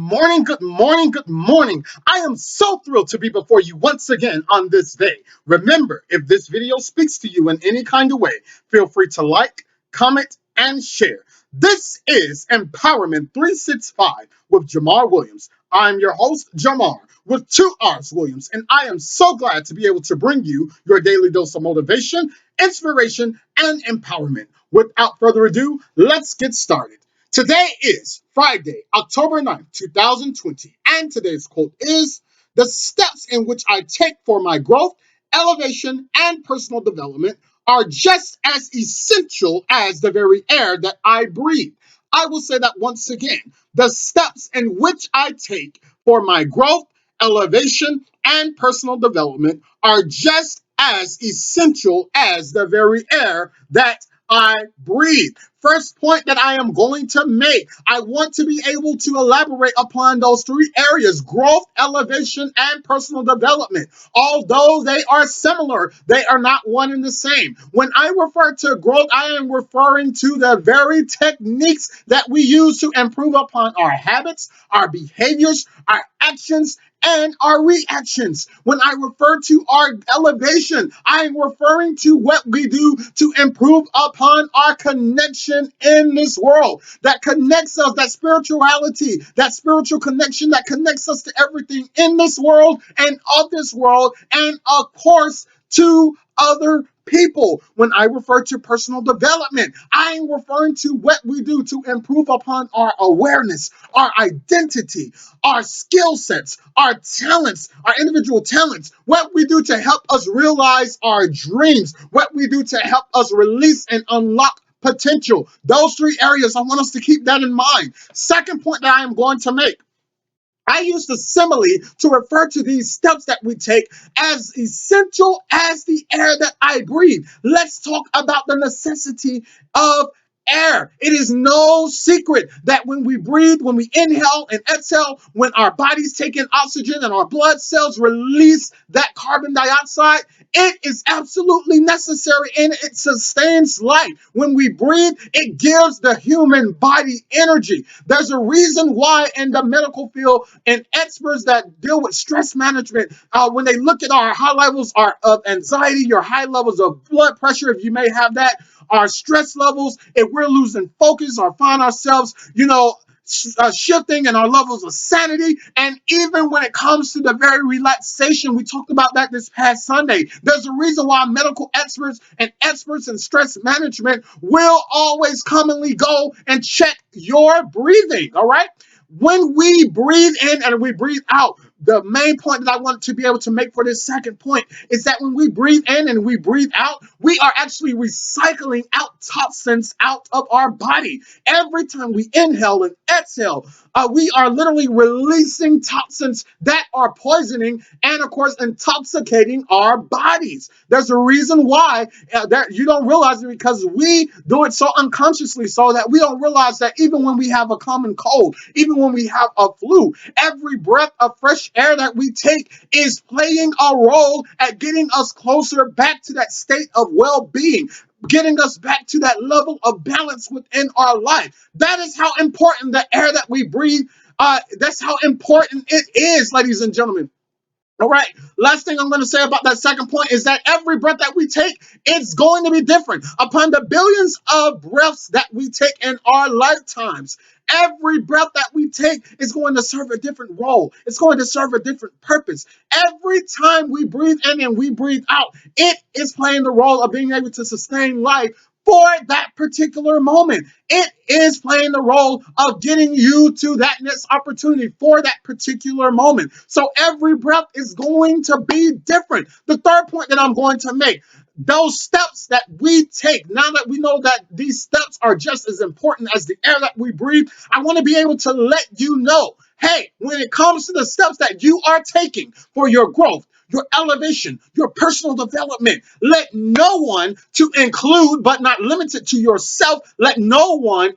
morning, good morning, good morning. I am so thrilled to be before you once again on this day. Remember, if this video speaks to you in any kind of way, feel free to like, comment, and share. This is Empowerment365 with Jamarr Williams. I'm your host, Jamarr, with two R's Williams, and I am so glad to be able to bring you your daily dose of motivation, inspiration, and empowerment. Without further ado, let's get started. Today is Friday, October 9th, 2020, and today's quote is, "The steps in which I take for my growth, elevation, and personal development are just as essential as the very air that I breathe." I will say that once again. The steps in which I take for my growth, elevation, and personal development are just as essential as the very air that I breathe. First point that I am going to make, I want to be able to elaborate upon those three areas: growth, elevation, and personal development. Although they are similar, they are not one and the same. When I refer to growth, I am referring to the very techniques that we use to improve upon our habits, our behaviors, our actions, and our reactions. When I refer to our elevation, I am referring to what we do to improve upon our connection in this world that connects us, that spirituality, that spiritual connection that connects us to everything in this world and of this world, and of course to other people. When I refer to personal development, I am referring to what we do to improve upon our awareness, our identity, our skill sets, our talents, our individual talents, what we do to help us realize our dreams, what we do to help us release and unlock potential. Those three areas, I want us to keep that in mind. Second point that I am going to make, I use the simile to refer to these steps that we take as essential as the air that I breathe. Let's talk about the necessity of air. It is no secret that when we breathe, when we inhale and exhale, when our bodies take in oxygen and our blood cells release that carbon dioxide, it is absolutely necessary and it sustains life. When we breathe, it gives the human body energy. There's a reason why in the medical field and experts that deal with stress management, when they look at our high levels of anxiety, your high levels of blood pressure, if you may have that, our stress levels, if we're losing focus or find ourselves, shifting in our levels of sanity. And even when it comes to the very relaxation, we talked about that this past Sunday. There's a reason why medical experts and experts in stress management will always commonly go and check your breathing, all right? When we breathe in and we breathe out, the main point that I want to be able to make for this second point is that when we breathe in and we breathe out, we are actually recycling out toxins out of our body. Every time we inhale and exhale, we are literally releasing toxins that are poisoning and, of course, intoxicating our bodies. There's a reason why that you don't realize it, because we do it so unconsciously, so that we don't realize that even when we have a common cold, even when we have a flu, every breath of fresh air that we take is playing a role at getting us closer back to that state of well-being, getting us back to that level of balance within our life. That is how important the air that we breathe, that's how important it is, ladies and gentlemen. All right. Last thing I'm going to say about that second point is that every breath that we take, it's going to be different. Upon the billions of breaths that we take in our lifetimes, every breath that we take is going to serve a different role. It's going to serve a different purpose. Every time we breathe in and we breathe out, it is playing the role of being able to sustain life for that particular moment. It is playing the role of getting you to that next opportunity for that particular moment. So every breath is going to be different. The third point that I'm going to make, those steps that we take, now that we know that these steps are just as important as the air that we breathe, I want to be able to let you know, hey, when it comes to the steps that you are taking for your growth, your elevation, your personal development, let no one, to include but not limited to yourself, let no one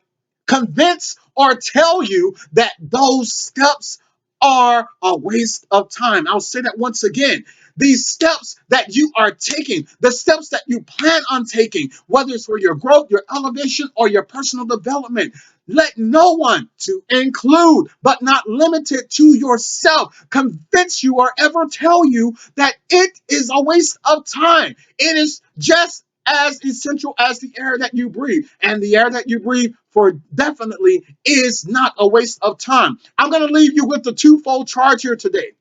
convince or tell you that those steps are a waste of time. I'll say that once again. These steps that you are taking, the steps that you plan on taking, whether it's for your growth, your elevation, or your personal development, Let no one, to include but not limited to yourself, convince you or ever tell you that it is a waste of time. It is just as essential as the air that you breathe. And the air that you breathe for definitely is not a waste of time. I'm going to leave you with the twofold charge here today.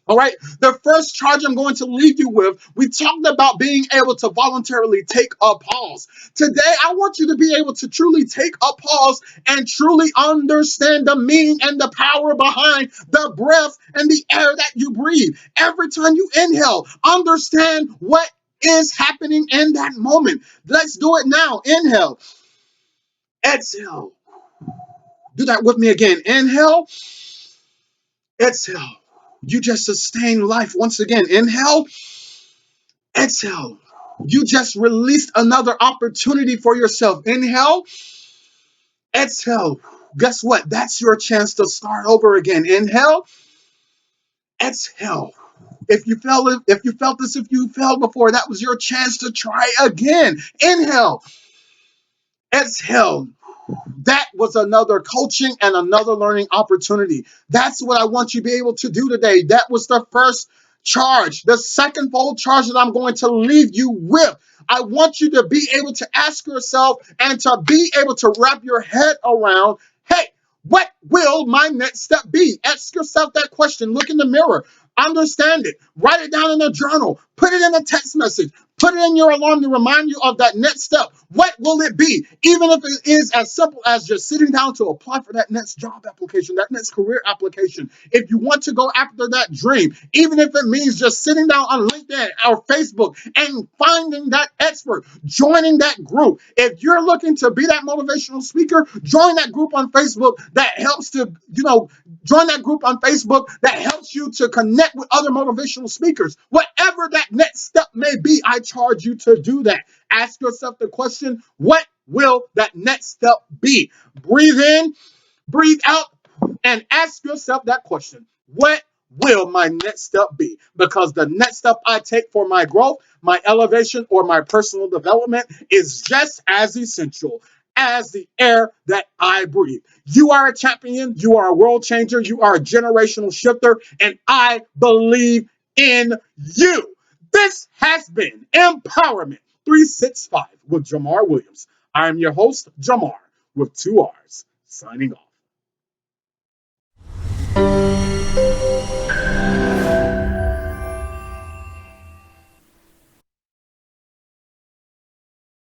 All right. The first charge I'm going to leave you with, we talked about being able to voluntarily take a pause. Today, I want you to be able to truly take a pause and truly understand the meaning and the power behind the breath and the air that you breathe. Every time you inhale, understand what is happening in that moment. Let's do it now. Inhale, exhale. Do that with me again. Inhale, exhale. You just sustain life once again. Inhale, exhale. You just released another opportunity for yourself. Inhale, exhale. Guess what? That's your chance to start over again. Inhale, exhale. If you felt before, that was your chance to try again. Inhale, exhale. That was another coaching and another learning opportunity. That's what I want you to be able to do today. That was the first charge. The second fold charge that I'm going to leave you with. I want you to be able to ask yourself and to be able to wrap your head around, hey, what will my next step be? Ask yourself that question. Look in the mirror. Understand it. Write it down in a journal. Put it in a text message. Put it in your alarm to remind you of that next step. What will it be? Even if it is as simple as just sitting down to apply for that next job application, that next career application. If you want to go after that dream, even if it means just sitting down on LinkedIn or Facebook and finding that expert, joining that group. If you're looking to be that motivational speaker, join that group on Facebook that helps to, join that group on Facebook that helps you to connect with other motivational speakers. Whatever that next step may be, I charge you to do that. Ask yourself the question, what will that next step be? Breathe in, breathe out, and ask yourself that question. What will my next step be? Because the next step I take for my growth, my elevation, or my personal development is just as essential as the air that I breathe. You are a champion. You are a world changer. You are a generational shifter. And I believe in you. This has been Empowerment 365 with Jamarr Williams. I am your host, Jamarr, with 2 R's, signing off.